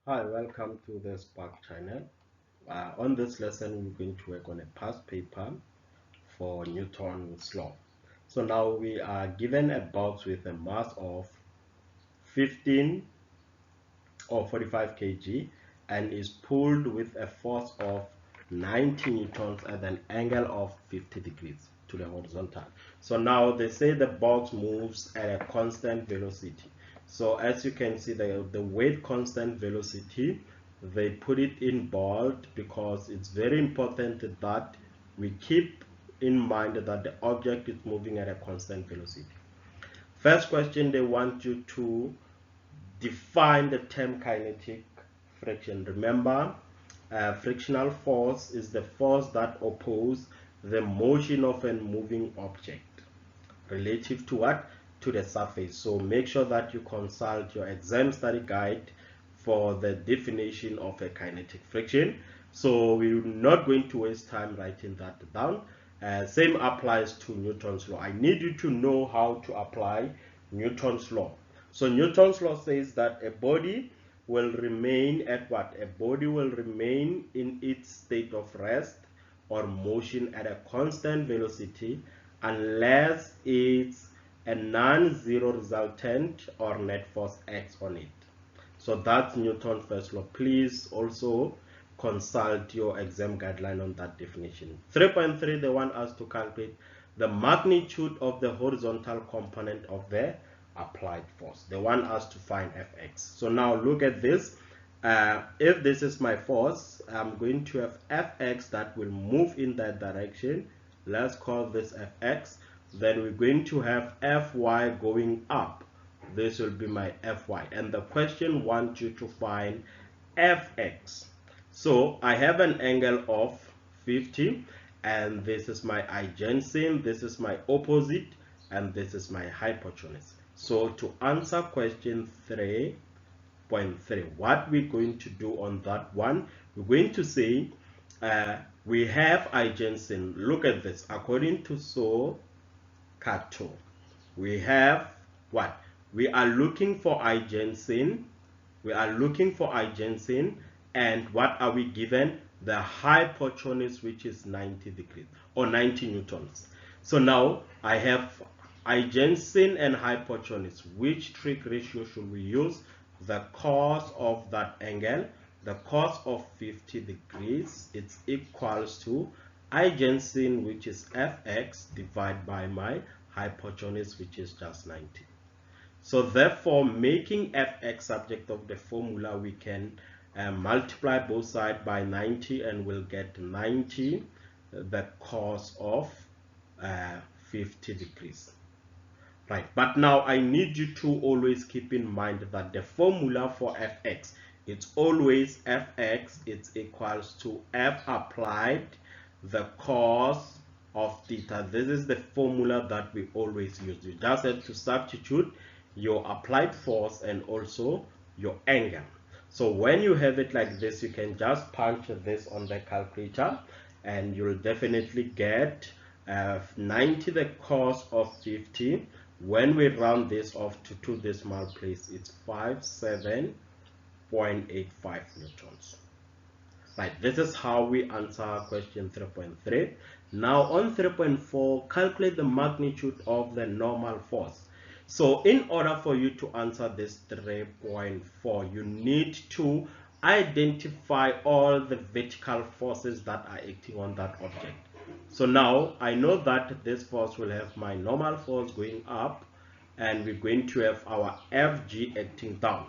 Hi, welcome to the Spark channel. On this lesson, we're going to work on a past paper for Newton's law. So now we are given a box with a mass of 15 or 45 kg and is pulled with a force of 90 newtons at an angle of 50 degrees to the horizontal. So now they say the box moves at a constant velocity. So as you can see, the weight constant velocity, they put it in bold because it's very important that we keep in mind that the object is moving at a constant velocity. First question, they want you to define the term kinetic friction. Remember, frictional force is the force that opposes the motion of a moving object relative to what? To the surface. So make sure that you consult your exam study guide for the definition of a kinetic friction. So we're not going to waste time writing that down. Same applies to Newton's law. I need you to know how to apply Newton's law. So Newton's law says that a body will remain at what? A body will remain in its state of rest or motion at a constant velocity unless it's a non-zero resultant or net force acts on it. So that's Newton's first law. Please also consult your exam guideline on that definition. 3.3, they want us to calculate the magnitude of the horizontal component of the applied force. They want us to find Fx. So now look at this. If this is my force, I'm going to have Fx that will move in that direction. Let's call this Fx. Then we're going to have Fy going up. This will be my Fy. And the question wants you to find Fx. So I have an angle of 50, and this is my adjacent, this is my opposite, and this is my hypotenuse. So to answer question 3.3, what we're going to do on that one, we're going to say we have adjacent. Look at this. According to SOHCAHTOA, we have what? We are looking for adjacent. We are looking for adjacent, and what are we given? The hypotenuse, which is 90 degrees or 90 newtons. So now I have adjacent and hypotenuse. Which trig ratio should we use? The cos of that angle, the cos of 50 degrees, it's equals to adjacent, which is Fx, divided by my hypotenuse, which is just 90. So therefore, making Fx subject of the formula, we can multiply both sides by 90 and we'll get 90 the cos of 50 degrees. Right, but now I need you to always keep in mind that the formula for Fx, it's always Fx, it's equals to F applied the cos of theta. This is the formula that we always use. You just have to substitute your applied force and also your angle. So when you have it like this, you can just punch this on the calculator and you'll definitely get 90 the cos of 50. When we round this off to two decimal place, it's 57.85 newtons. Right, this is how we answer question 3.3. Now on 3.4, calculate the magnitude of the normal force. So in order for you to answer this 3.4, you need to identify all the vertical forces that are acting on that object. So now I know that this force will have my normal force going up, and we're going to have our Fg acting down.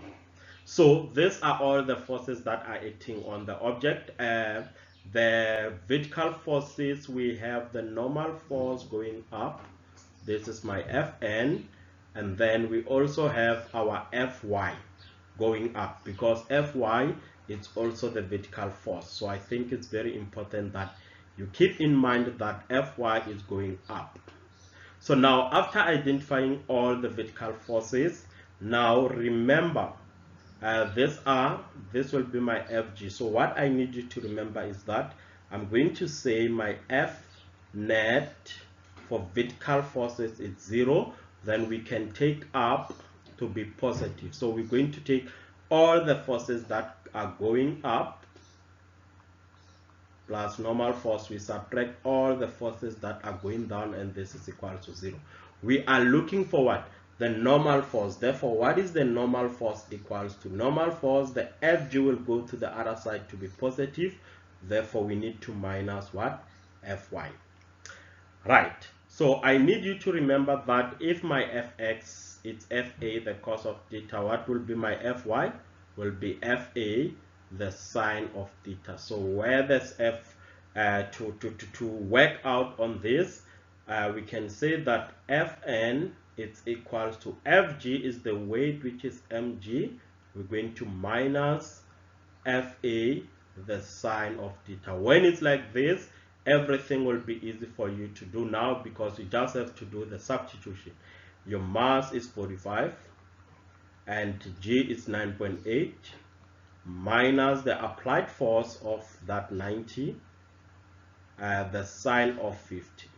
So these are all the forces that are acting on the object. The vertical forces, we have the normal force going up. This is my Fn. And then we also have our Fy going up, because Fy is also the vertical force. So I think it's very important that you keep in mind that Fy is going up. So now after identifying all the vertical forces, now remember this will be my Fg. So what I need you to remember is that I'm going to say my F net for vertical forces is 0. Then we can take up to be positive. So we're going to take all the forces that are going up plus normal force, we subtract all the forces that are going down, and this is equal to 0. We are looking for what? The normal force. Therefore, what is the normal force equals to? Normal force, the Fg will go to the other side to be positive. Therefore, we need to minus what? Fy. Right. So I need you to remember that if my Fx is Fa, the cos of theta, what will be my Fy? Will be Fa, the sine of theta. So where there's F to work out on this, we can say that Fn is equals to Fg is the weight, which is mg. We're going to minus Fa, the sine of theta. When it's like this, everything will be easy for you to do now, because you just have to do the substitution. Your mass is 45 and G is 9.8 minus the applied force of that 90, the sine of 50.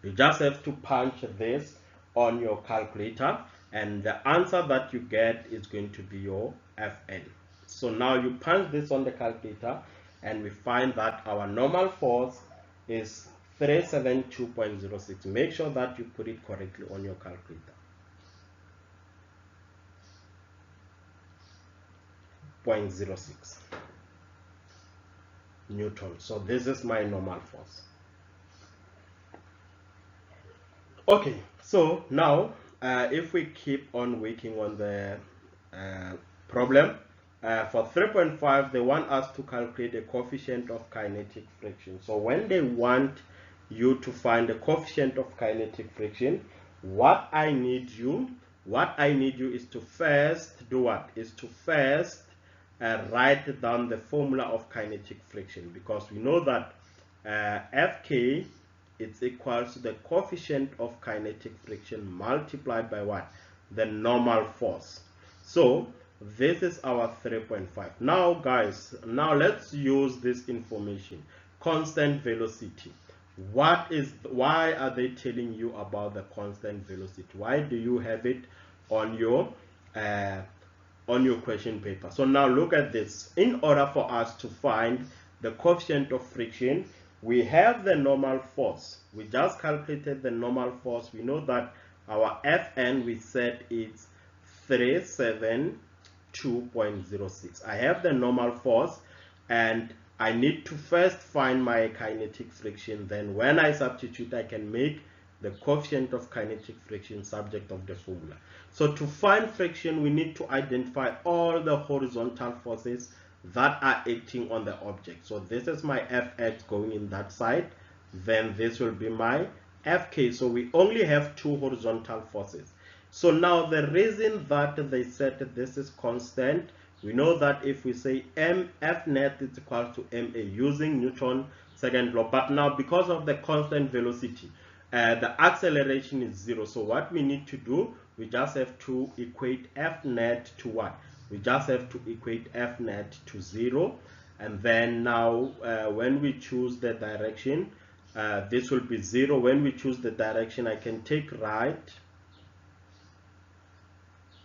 You just have to punch this on your calculator, and the answer that you get is going to be your Fn. So now you punch this on the calculator, and we find that our normal force is 372.06. Make sure that you put it correctly on your calculator. 0.06 Newton. So this is my normal force. Okay, so now if we keep on working on the problem, for 3.5 they want us to calculate the coefficient of kinetic friction. So when they want you to find the coefficient of kinetic friction, what I need you is to first do what? Is to first write down the formula of kinetic friction, because we know that Fk it's equal to the coefficient of kinetic friction multiplied by what? The normal force. So this is our 3.5. Now guys, now let's use this information. Constant velocity. Why are they telling you about the constant velocity? Why do you have it on your question paper? So now look at this. In order for us to find the coefficient of friction, we have the normal force. We just calculated the normal force. We know that our Fn, we said it's 372.06. I have the normal force, and I need to first find my kinetic friction. Then when I substitute, I can make the coefficient of kinetic friction subject of the formula. So to find friction, we need to identify all the horizontal forces that are acting on the object. So this is my Fx going in that side, then this will be my Fk. So we only have two horizontal forces. So now the reason that they said that this is constant, we know that if we say F net is equal to ma using Newton's second law, but now because of the constant velocity, the acceleration is 0. So what we need to do, we just have to equate F net to what? We just have to equate F net to 0, and then now when we choose the direction, this will be 0. When we choose the direction, I can take right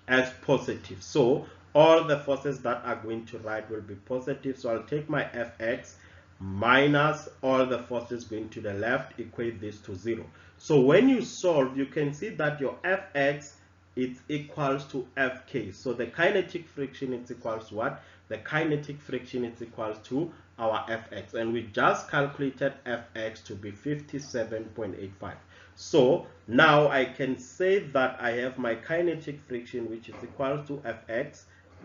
as positive. So all the forces that are going to right will be positive. So I'll take my Fx minus all the forces going to the left, equate this to 0. So when you solve, you can see that your Fx is equals to Fk. So the kinetic friction is equals to what? The kinetic friction is equals to our Fx, and we just calculated Fx to be 57.85. So now I can say that I have my kinetic friction, which is equal to Fx.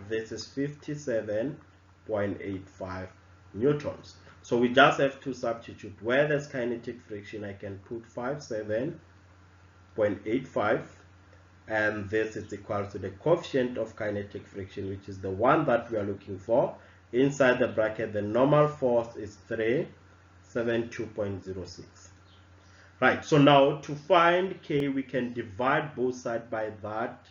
This is 57.85 newtons. So we just have to substitute. Where there's kinetic friction, I can put 57.85, and this is equal to the coefficient of kinetic friction, which is the one that we are looking for. Inside the bracket, the normal force is 372.06. Right, so now to find K, we can divide both sides by that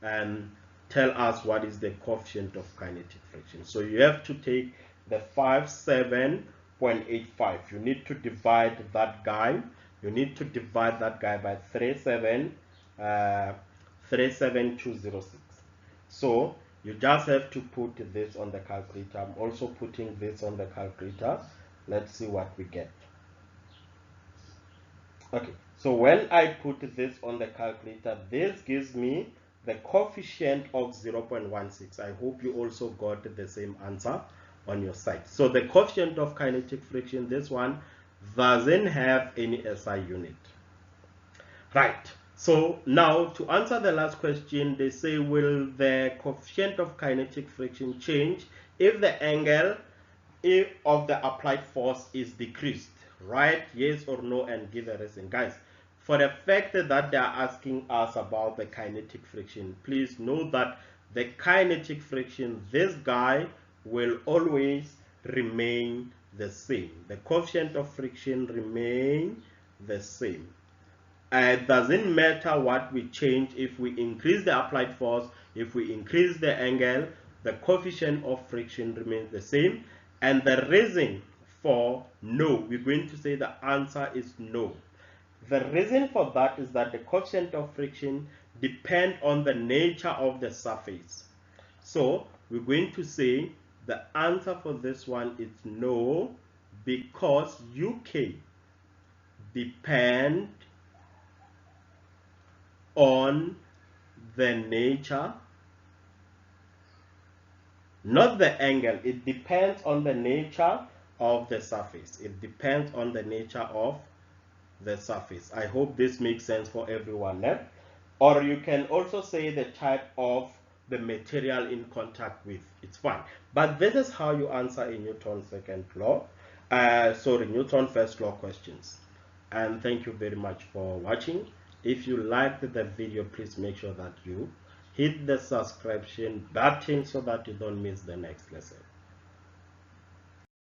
and tell us what is the coefficient of kinetic friction. So you have to take the 57.85. You need to divide that guy. You need to divide that guy by 37206. So You just have to put this on the calculator. I'm also putting this on the calculator. Let's see what we get. Okay, so when I put this on the calculator, this gives me the coefficient of 0.16. I hope you also got the same answer on your side. So the coefficient of kinetic friction, this one doesn't have any SI unit. Right. So now to answer the last question, they say, will the coefficient of kinetic friction change if the angle of the applied force is decreased? Right? Yes or no, and give a reason. Guys, for the fact that they are asking us about the kinetic friction, please know that the kinetic friction, this guy will always remain the same. The coefficient of friction remain the same. It doesn't matter what we change. If we increase the applied force, if we increase the angle, the coefficient of friction remains the same. And the reason for no, we're going to say the answer is no. The reason for that is that the coefficient of friction depends on the nature of the surface. So we're going to say the answer for this one is no, because UK depend on the nature, not the angle. It depends on the nature of the surface. It depends on the nature of the surface. I hope this makes sense for everyone. Or you can also say the type of the material in contact with. It's fine. But this is how you answer a Newton's second law. Newton's first law questions. And thank you very much for watching. If you liked the video, please make sure that you hit the subscription button so that you don't miss the next lesson.